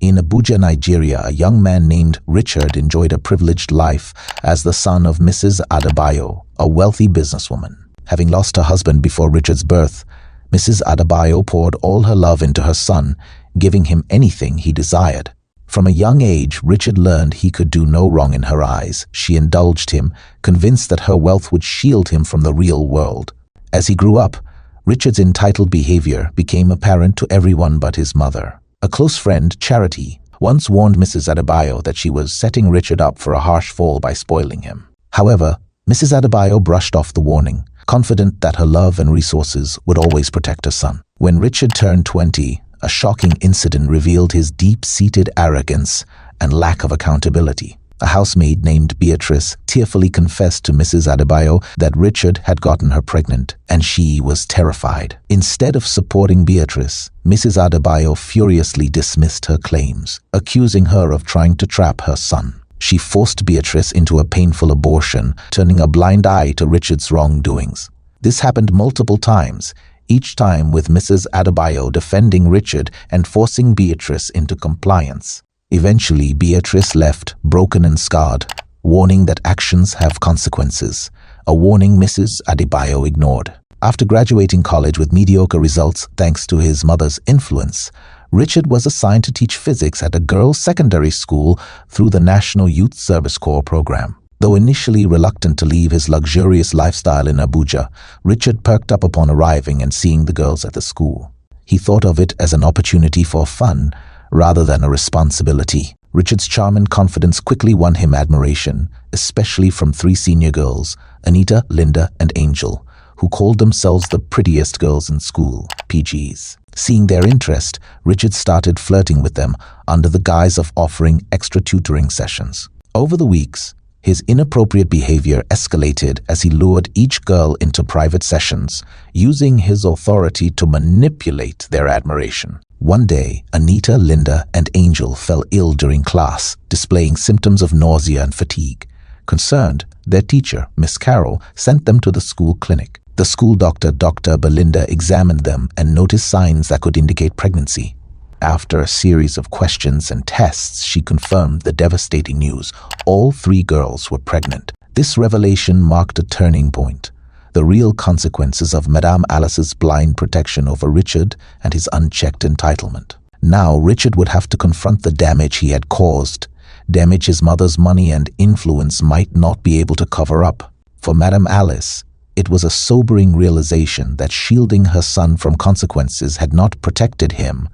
In Abuja, Nigeria, a young man named Richard enjoyed a privileged life as the son of Mrs. Adebayo, a wealthy businesswoman. Having lost her husband before Richard's birth, Mrs. Adebayo poured all her love into her son, giving him anything he desired. From a young age, Richard learned he could do no wrong in her eyes. She indulged him, convinced that her wealth would shield him from the real world. As he grew up, Richard's entitled behavior became apparent to everyone but his mother. A close friend, Charity, once warned Mrs. Adebayo that she was setting Richard up for a harsh fall by spoiling him. However, Mrs. Adebayo brushed off the warning, confident that her love and resources would always protect her son. When Richard turned 20, a shocking incident revealed his deep-seated arrogance and lack of accountability. A housemaid named Beatrice tearfully confessed to Mrs. Adebayo that Richard had gotten her pregnant, and she was terrified. Instead of supporting Beatrice, Mrs. Adebayo furiously dismissed her claims, accusing her of trying to trap her son. She forced Beatrice into a painful abortion, turning a blind eye to Richard's wrongdoings. This happened multiple times, each time with Mrs. Adebayo defending Richard and forcing Beatrice into compliance. Eventually, Beatrice left, broken and scarred, warning that actions have consequences, a warning Mrs. Adebayo ignored. After graduating college with mediocre results thanks to his mother's influence, Richard was assigned to teach physics at a girls' secondary school through the National Youth Service Corps program. Though initially reluctant to leave his luxurious lifestyle in Abuja, Richard perked up upon arriving and seeing the girls at the school. He thought of it as an opportunity for fun, rather than a responsibility. Richard's charm and confidence quickly won him admiration, especially from 3 senior girls, Anita, Linda, and Angel, who called themselves the prettiest girls in school, PGs. Seeing their interest, Richard started flirting with them under the guise of offering extra tutoring sessions. Over the weeks, his inappropriate behavior escalated as he lured each girl into private sessions, using his authority to manipulate their admiration. One day, Anita, Linda, and Angel fell ill during class, displaying symptoms of nausea and fatigue. Concerned, their teacher, Miss Carroll, sent them to the school clinic. The school doctor, Dr. Belinda, examined them and noticed signs that could indicate pregnancy. After a series of questions and tests, she confirmed the devastating news. All 3 girls were pregnant. This revelation marked a turning point. The real consequences of Madame Alice's blind protection over Richard and his unchecked entitlement. Now Richard would have to confront the damage he had caused, damage his mother's money and influence might not be able to cover up. For Madame Alice, it was a sobering realization that shielding her son from consequences had not protected him,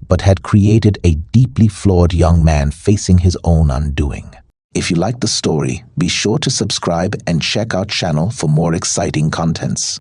but had created a deeply flawed young man facing his own undoing. If you like the story, be sure to subscribe and check our channel for more exciting contents.